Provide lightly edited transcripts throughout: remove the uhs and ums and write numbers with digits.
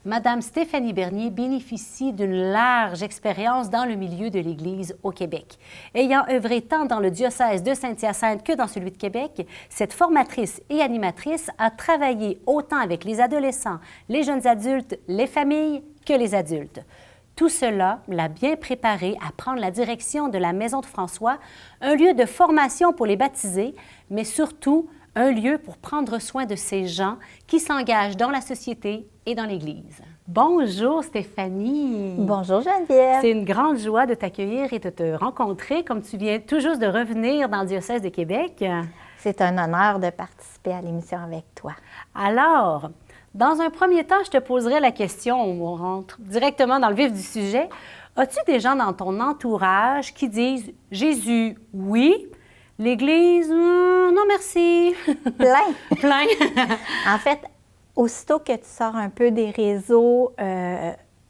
Madame Stéphanie Bernier bénéficie d'une large expérience dans le milieu de l'Église au Québec. Ayant œuvré tant dans le diocèse de Saint-Hyacinthe que dans celui de Québec, cette formatrice et animatrice a travaillé autant avec les adolescents, les jeunes adultes, les familles que les adultes. Tout cela l'a bien préparée à prendre la direction de la Maison de François, un lieu de formation pour les baptisés, mais surtout un lieu pour prendre soin de ces gens qui s'engagent dans la société et dans l'Église. Bonjour Stéphanie! Bonjour Geneviève! C'est une grande joie de t'accueillir et de te rencontrer comme tu viens tout juste de revenir dans le diocèse de Québec. C'est un honneur de participer à l'émission avec toi. Alors, dans un premier temps, je te poserai la question, on rentre directement dans le vif du sujet. As-tu des gens dans ton entourage qui disent « Jésus, oui », l'Église, non merci. Plein. Plein. En fait, aussitôt que tu sors un peu des réseaux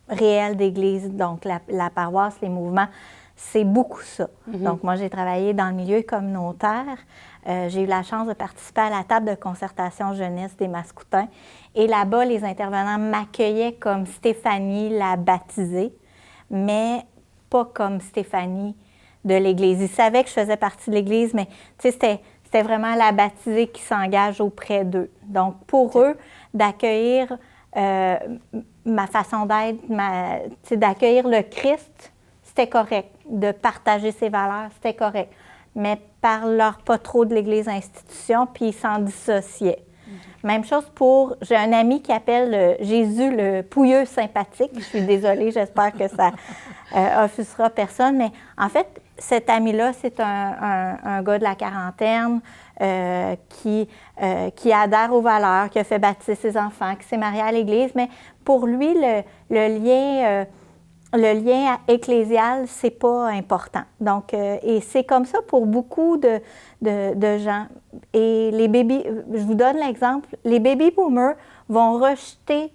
réels d'Église, donc la paroisse, les mouvements, c'est beaucoup ça. Donc moi, j'ai travaillé dans le milieu communautaire. J'ai eu la chance de participer à la table de concertation jeunesse des Mascoutins. Et là-bas, les intervenants m'accueillaient comme Stéphanie la baptisée, mais pas comme Stéphanie de l'Église. Ils savaient que je faisais partie de l'Église, mais c'était vraiment la baptisée qui s'engage auprès d'eux. Donc, pour eux, d'accueillir ma façon d'être, d'accueillir le Christ, c'était correct. De partager ses valeurs, c'était correct. Mais parle-leur pas trop de l'Église institution, puis ils s'en dissociaient. Même chose pour, j'ai un ami qui appelle Jésus le pouilleux sympathique. Je suis désolée, j'espère que ça offusquera personne. Mais en fait, cet ami-là, c'est un gars de la quarantaine qui adhère aux valeurs, qui a fait baptiser ses enfants, qui s'est marié à l'Église. Mais pour lui, le lien ecclésial, c'est pas important. Donc, et c'est comme ça pour beaucoup de gens. Et les je vous donne l'exemple, les baby boomers vont rejeter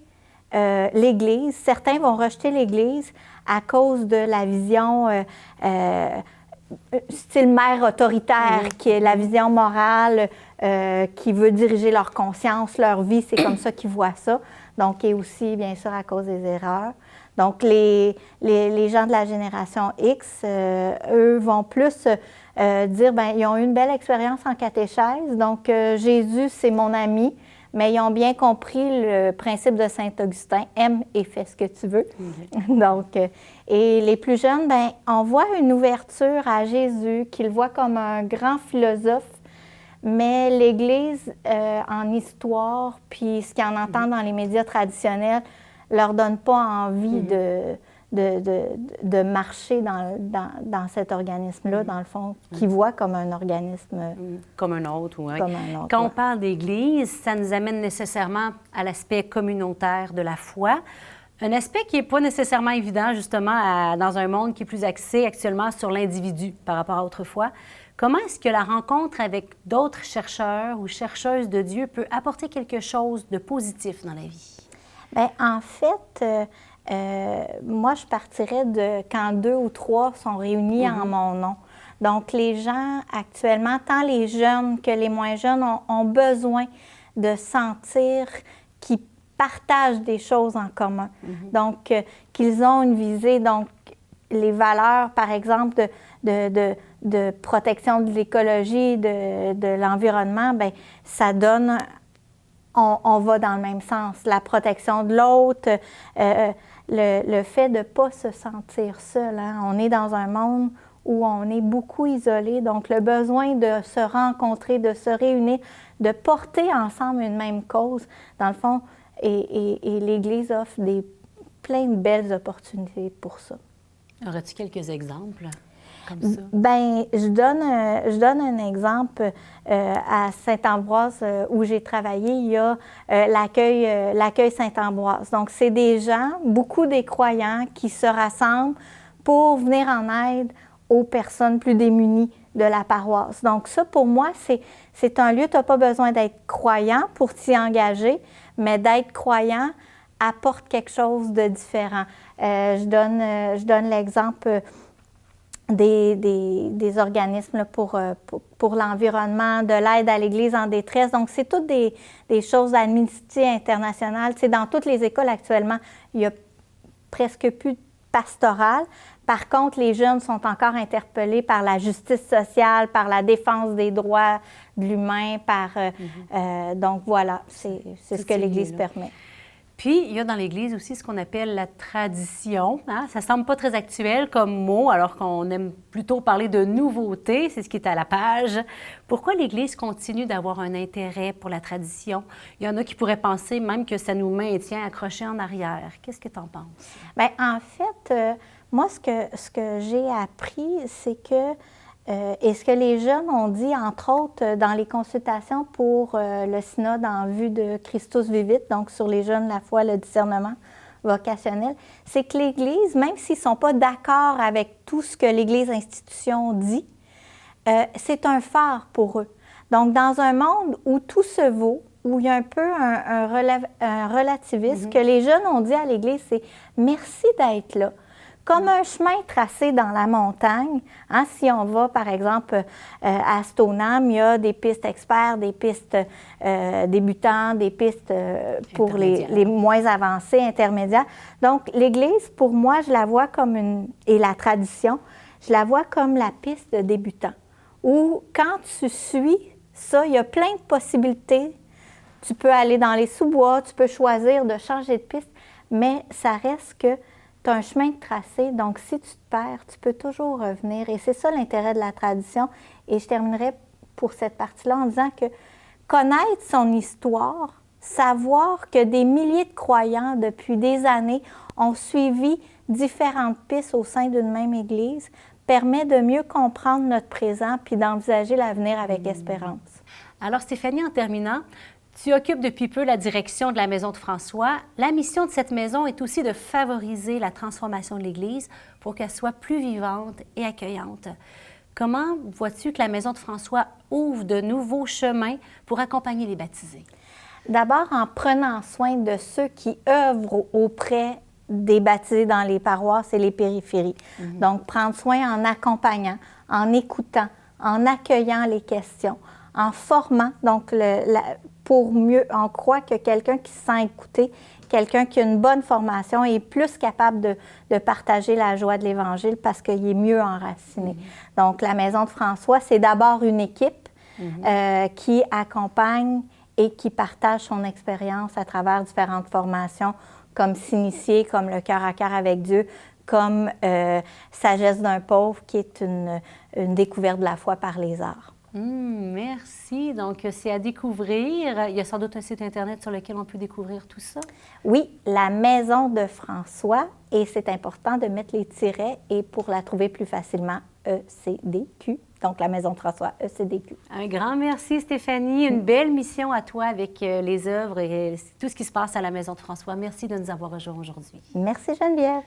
l'Église, certains vont rejeter l'Église à cause de la vision style mère autoritaire, qui est la vision morale, qui veut diriger leur conscience, leur vie, c'est comme ça qu'ils voient ça. Donc, et aussi, bien sûr, à cause des erreurs. Donc, les gens de la génération X, eux, vont plus dire, bien, ils ont eu une belle expérience en catéchèse, donc Jésus, c'est mon ami, mais ils ont bien compris le principe de Saint-Augustin, aime et fais ce que tu veux. Donc, et les plus jeunes, bien, on voit une ouverture à Jésus, qu'ils voient comme un grand philosophe, mais l'Église, en histoire, puis ce qu'ils en entendent dans les médias traditionnels, leur donne pas envie de marcher dans cet organisme-là, dans le fond, qu'ils voient comme un organisme... Comme un autre, oui. Comme un autre, Quand on parle d'Église, ça nous amène nécessairement à l'aspect communautaire de la foi, un aspect qui n'est pas nécessairement évident, justement, dans un monde qui est plus axé actuellement sur l'individu par rapport à autrefois. Comment est-ce que la rencontre avec d'autres chercheurs ou chercheuses de Dieu peut apporter quelque chose de positif dans la vie? Bien, en fait, moi, je partirais de quand 2 ou 3 sont réunis en mon nom. Donc, les gens, actuellement, tant les jeunes que les moins jeunes, ont besoin de sentir qu'ils partagent des choses en commun. Donc, qu'ils ont une visée. Donc, les valeurs, par exemple, de protection de l'écologie, de l'environnement, bien, ça donne... On va dans le même sens. La protection de l'autre, le fait de ne pas se sentir seul. Hein? On est dans un monde où on est beaucoup isolé, donc le besoin de se rencontrer, de se réunir, de porter ensemble une même cause, dans le fond, et l'Église offre plein de belles opportunités pour ça. Aurais-tu quelques exemples? Comme ça? Bien, je donne un exemple. À Saint-Ambroise, où j'ai travaillé, il y a l'accueil Saint-Ambroise. Donc, c'est des gens, beaucoup des croyants, qui se rassemblent pour venir en aide aux personnes plus démunies de la paroisse. Donc, ça, pour moi, c'est un lieu, tu n'as pas besoin d'être croyant pour t'y engager, mais d'être croyant apporte quelque chose de différent. Je donne l'exemple des organismes là, pour l'environnement, de l'aide à l'Église en détresse. Donc, c'est toutes des choses d'Amnesty International. Tu sais, dans toutes les écoles actuellement, il n'y a presque plus de pastoral. Par contre, les jeunes sont encore interpellés par la justice sociale, par la défense des droits de l'humain, donc voilà, c'est ce que l'Église permet. Puis, il y a dans l'Église aussi ce qu'on appelle la tradition. Hein? Ça ne semble pas très actuel comme mot, alors qu'on aime plutôt parler de nouveauté, c'est ce qui est à la page. Pourquoi l'Église continue d'avoir un intérêt pour la tradition? Il y en a qui pourraient penser même que ça nous maintient accrochés en arrière. Qu'est-ce que tu en penses? Bien, en fait, moi, ce que j'ai appris, c'est que et ce que les jeunes ont dit, entre autres, dans les consultations pour le synode en vue de Christus Vivit, donc sur les jeunes, la foi, le discernement vocationnel, c'est que l'Église, même s'ils ne sont pas d'accord avec tout ce que l'Église institution dit, c'est un phare pour eux. Donc, dans un monde où tout se vaut, où il y a un peu un relativisme, que les jeunes ont dit à l'Église, c'est « merci d'être là ». Comme un chemin tracé dans la montagne. Hein, si on va, par exemple, à Stoneham, il y a des pistes experts, des pistes débutants, des pistes pour les moins avancés, intermédiaires. Donc, l'Église, pour moi, je la vois comme et la tradition, je la vois comme la piste de débutant. Où, quand tu suis ça, il y a plein de possibilités. Tu peux aller dans les sous-bois, tu peux choisir de changer de piste, mais ça reste que tu as un chemin de tracé, donc si tu te perds, tu peux toujours revenir. Et c'est ça l'intérêt de la tradition. Et je terminerai pour cette partie-là en disant que connaître son histoire, savoir que des milliers de croyants depuis des années ont suivi différentes pistes au sein d'une même Église, permet de mieux comprendre notre présent puis d'envisager l'avenir avec espérance. Alors Stéphanie, en terminant, tu occupes depuis peu la direction de la Maison de François. La mission de cette maison est aussi de favoriser la transformation de l'Église pour qu'elle soit plus vivante et accueillante. Comment vois-tu que la Maison de François ouvre de nouveaux chemins pour accompagner les baptisés? D'abord, en prenant soin de ceux qui œuvrent auprès des baptisés dans les paroisses et les périphéries. Donc, prendre soin en accompagnant, en écoutant, en accueillant les questions, en formant. Donc, pour mieux, on croit que quelqu'un qui se sent écouté, quelqu'un qui a une bonne formation est plus capable de partager la joie de l'Évangile parce qu'il est mieux enraciné. Donc, la Maison de François, c'est d'abord une équipe qui accompagne et qui partage son expérience à travers différentes formations, comme s'initier, comme le cœur à cœur avec Dieu, comme Sagesse d'un pauvre, qui est une découverte de la foi par les arts. Merci. Donc, c'est à découvrir. Il y a sans doute un site Internet sur lequel on peut découvrir tout ça. Oui, la Maison de François, et c'est important de mettre les tirets, et pour la trouver plus facilement, ECDQ. Donc, la Maison de François, ECDQ. Un grand merci, Stéphanie. Une belle mission à toi avec les œuvres et tout ce qui se passe à la Maison de François. Merci de nous avoir rejoints aujourd'hui. Merci, Geneviève.